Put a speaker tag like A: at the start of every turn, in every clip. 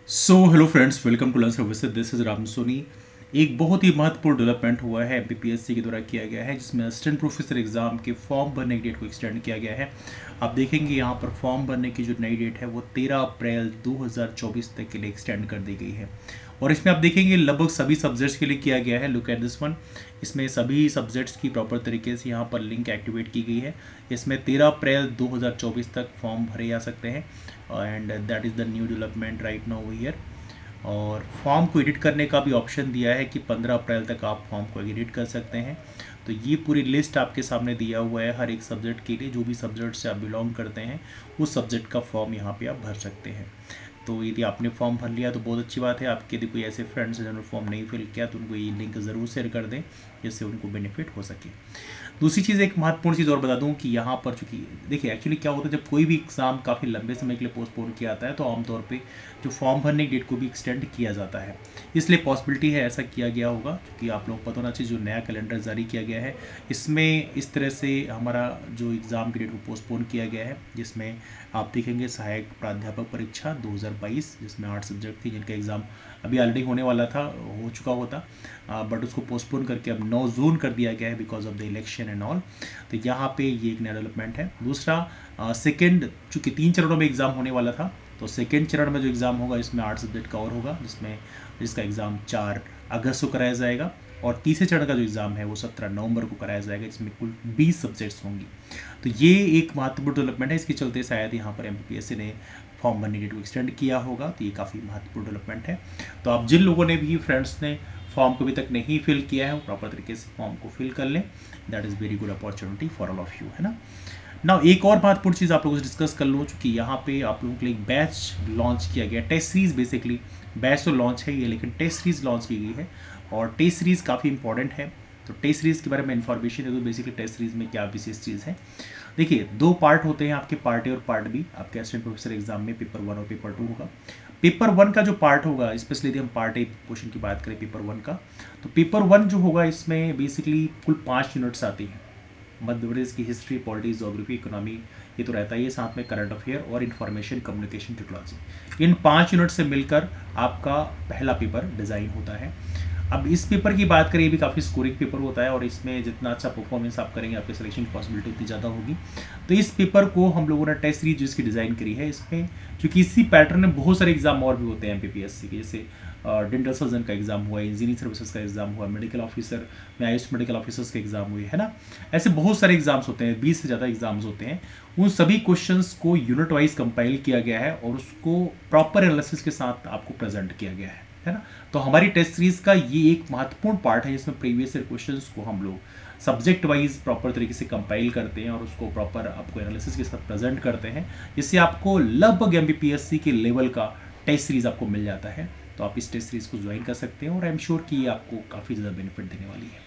A: So hello friends, welcome to learn services. This is Ram Soni. एक बहुत ही महत्वपूर्ण डेवलपमेंट हुआ है एमपीपीएससी के द्वारा किया गया है, जिसमें असिस्टेंट प्रोफेसर एग्जाम के फॉर्म भरने की डेट को एक्सटेंड किया गया है। आप देखेंगे यहाँ पर फॉर्म भरने की जो नई डेट है वो 13 अप्रैल 2024 तक के लिए एक्सटेंड कर दी गई है। और इसमें आप देखेंगे लगभग सभी सब्जेक्ट्स के लिए किया गया है। Look at this one. इसमें सभी सब्जेक्ट्स की प्रॉपर तरीके से यहाँ पर लिंक एक्टिवेट की गई है। इसमें 13 अप्रैल 2024 तक फॉर्म भरे जा सकते हैं and that is the new development right now here. और फॉर्म को एडिट करने का भी ऑप्शन दिया है कि 15 अप्रैल तक आप फॉर्म को एडिट कर सकते हैं। तो ये पूरी लिस्ट आपके सामने दिया हुआ है हर एक सब्जेक्ट के लिए। जो भी सब्जेक्ट से आप बिलोंग करते हैं उस सब्जेक्ट का फॉर्म यहाँ पे आप भर सकते हैं। तो यदि आपने फॉर्म भर लिया तो बहुत अच्छी बात है। आपके यदि कोई ऐसे फ्रेंड्स जिन्होंने फॉर्म नहीं फिल किया तो उनको ये लिंक ज़रूर शेयर कर दें, जिससे उनको बेनिफिट हो सके। दूसरी चीज़, एक महत्वपूर्ण चीज़ और बता दूं कि यहाँ पर चूंकि देखिए एक्चुअली क्या होता है, जब कोई भी एग्ज़ाम काफ़ी लंबे समय के लिए पोस्टपोन किया जाता है तो आमतौर पे जो फॉर्म भरने की डेट को भी एक्सटेंड किया जाता है। इसलिए पॉसिबिलिटी है ऐसा किया गया होगा, क्योंकि आप लोग पता होना चाहिए जो नया कैलेंडर जारी किया गया है इसमें इस तरह से हमारा जो एग्ज़ाम की डेट को पोस्टपोन किया गया है, जिसमें आप देखेंगे सहायक प्राध्यापक परीक्षा 2022, जिसमें 8 सब्जेक्ट थी जिनका एग्ज़ाम अभी ऑलरेडी होने वाला था, हो चुका होता, बट उसको पोस्टपोन करके अब 9 जून कर दिया गया है because of the election and all. तो यहाँ पे ये एक नया डेवलपमेंट है। दूसरा, सेकेंड, चूँकि 3 चरणों में एग्ज़ाम होने वाला था, तो सेकेंड चरण में जो एग्ज़ाम होगा इसमें 8 सब्जेक्ट का और होगा, जिसका एग्ज़ाम 4 अगस्त को कराया जाएगा। और तीसरे चरण का जो एग्ज़ाम है वो 17 नवंबर को कराया जाएगा, जिसमें कुल 20 सब्जेक्ट्स होंगी। तो ये एक महत्वपूर्ण डेवलपमेंट है। इसके चलते शायद यहाँ पर एमपीपीएससी ने फॉर्म भरने की डेट को एक्सटेंड किया होगा। तो ये काफ़ी महत्वपूर्ण डेवलपमेंट है। तो आप जिन लोगों ने भी फ्रेंड्स ने फॉर्म को अभी तक नहीं फिल किया है वो प्रॉपर तरीके से फॉर्म को फिल कर लें। That is very good opportunity for all of you, है ना। ना एक और महत्वपूर्ण चीज़ आप लोगों से डिस्कस कर लूँ, चूँकि यहाँ पे आप लोगों के लिए एक बैच लॉन्च किया गया, टेस्ट सीरीज बेसिकली। बैच तो लॉन्च है ये, लेकिन टेस्ट सीरीज लॉन्च की गई है और टेस्ट सीरीज काफ़ी इंपॉर्टेंट है। तो टेस्ट सीरीज के बारे में इन्फॉर्मेशन दे दो। बेसिकली टेस्ट सीरीज में क्या विशेष चीज़ है, देखिए 2 पार्ट होते हैं आपके, पार्ट ए और पार्ट बी। आपके असिस्टेंट प्रोफेसर एग्जाम में पेपर 1 और पेपर 2 होगा। पेपर 1 का जो पार्ट होगा, स्पेशली यदि हम पार्ट ए क्वेश्चन की बात करें पेपर 1 का, तो पेपर 1 जो होगा इसमें बेसिकली कुल 5 यूनिट्स आती हैं। मध्य प्रदेश की हिस्ट्री, पॉलिटिक्स, ज्योग्राफी, इकोनॉमी, ये तो रहता ही है, साथ में करंट अफेयर और इन्फॉर्मेशन कम्युनिकेशन टेक्नोलॉजी। इन 5 यूनिट से मिलकर आपका पहला पेपर डिज़ाइन होता है। अब इस पेपर की बात करें, ये भी काफ़ी स्कोरिंग पेपर होता है और इसमें जितना अच्छा परफॉर्मेंस आप करेंगे आपके सिलेक्शन की पॉसिबिलिटी उतनी ज़्यादा होगी। तो इस पेपर को हम लोगों ने टेस्ट सीरीज जिसकी डिज़ाइन करी है, इसमें क्योंकि इसी पैटर्न में बहुत सारे एग्जाम और भी होते हैं एमपीपीएससी के, जैसे डेंटल सर्जन का एग्जाम हुआ, इंजीनियरिंग सर्विसेज का एग्जाम हुआ, मेडिकल ऑफिसर में आयुष मेडिकल ऑफिसर्स के एग्जाम हुए, है ना। ऐसे बहुत सारे एग्जाम्स होते हैं, 20 से ज़्यादा एग्जाम्स होते हैं। उन सभी क्वेश्चंस को यूनिट वाइज कंपाइल किया गया है और उसको प्रॉपर एनालिसिस के साथ आपको प्रेजेंट किया गया है ना। तो हमारी टेस्ट सीरीज का ये एक महत्वपूर्ण पार्ट है, जिसमें प्रीवियस ईयर क्वेश्चंस को हम लोग सब्जेक्ट वाइज प्रॉपर तरीके से कंपाइल करते हैं और उसको प्रॉपर आपको एनालिसिस के साथ प्रेजेंट करते हैं, जिससे आपको लगभग एमपीपीएससी के लेवल का टेस्ट सीरीज आपको मिल जाता है। तो आप इस टेस्ट सीरीज को ज्वाइन कर सकते हैं और आई एम श्योर कि ये आपको काफ़ी ज़्यादा बेनिफिट देने वाली है।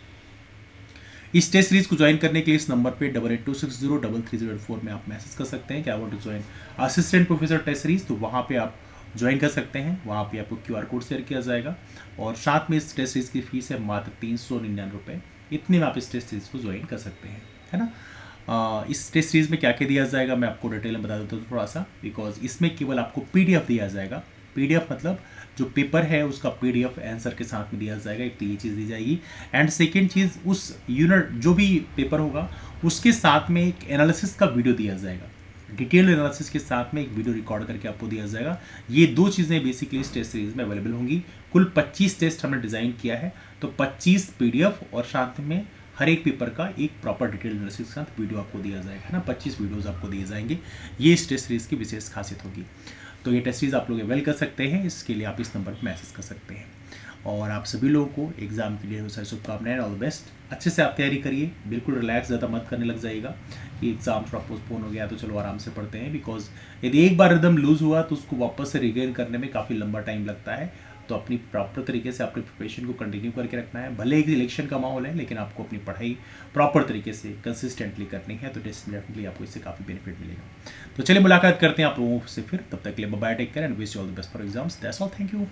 A: इस टेस्ट सीरीज को ज्वाइन करने के लिए इस नंबर पे 8826033084 में आप मैसेज कर सकते हैं कि I want to join assistant professor test series. तो वहाँ पे आप ज्वाइन कर सकते हैं। वहाँ पे आपको QR कोड शेयर किया जाएगा और साथ में इस टेस्ट सीरीज की फीस है मात्र 399 रुपये। इतने में आप इस टेस्ट सीरीज को ज्वाइन कर सकते हैं, है ना। इस टेस्ट सीरीज में क्या क्या दिया जाएगा मैं आपको डिटेल में बता देता हूँ थोड़ा सा, बिकॉज इसमें केवल आपको PDF दिया जाएगा। PDF मतलब जो पेपर है उसका PDF आंसर के साथ में दिया जाएगा, एक तो ये चीज़ दी जाएगी। एंड सेकेंड चीज़, उस यूनिट जो भी पेपर होगा उसके साथ में एक एनालिसिस का वीडियो दिया जाएगा, डिटेल एनालिसिस के साथ में एक वीडियो रिकॉर्ड करके आपको दिया जाएगा। ये 2 चीज़ें बेसिकली इस टेस्ट सीरीज में अवेलेबल होंगी। कुल 25 टेस्ट हमने डिज़ाइन किया है, तो 25 PDF और साथ में हर एक पेपर का एक प्रॉपर डिटेल एनालिसिस के साथ वीडियो आपको दिया जाएगा, है ना। 25 वीडियोस आपको दिए जाएंगे। ये इस टेस्ट सीरीज की विशेष खासियत होगी। तो ये टेस्ट सीरीज आप लोग अवेल कर सकते हैं। इसके लिए आप इस नंबर पर मैसेज कर सकते हैं। और आप सभी लोगों को एग्जाम के लिए सारी शुभकामनाएं, ऑल द बेस्ट। अच्छे से आप तैयारी करिए, बिल्कुल रिलैक्स ज़्यादा मत करने लग जाइएगा कि एग्जाम थोड़ा पोस्टपोन हो गया तो चलो आराम से पढ़ते हैं, बिकॉज यदि एक बार रिदम लूज हुआ तो उसको वापस से रिगेन करने में काफ़ी लंबा टाइम लगता है। तो अपनी प्रॉपर तरीके से अपनी प्रिपरेशन को कंटिन्यू करके रखना है। भले एक इलेक्शन का माहौल है, लेकिन आपको अपनी पढ़ाई प्रॉपर तरीके से कंसिस्टेंटली करनी है, तो डेफिनेटली आपको इससे काफ़ी बेनिफिट मिलेगा। तो चलिए मुलाकात करते हैं आप लोगों से फिर। तब तक के लिए bye, take care and wish you all the best for exams. That's all, thank you.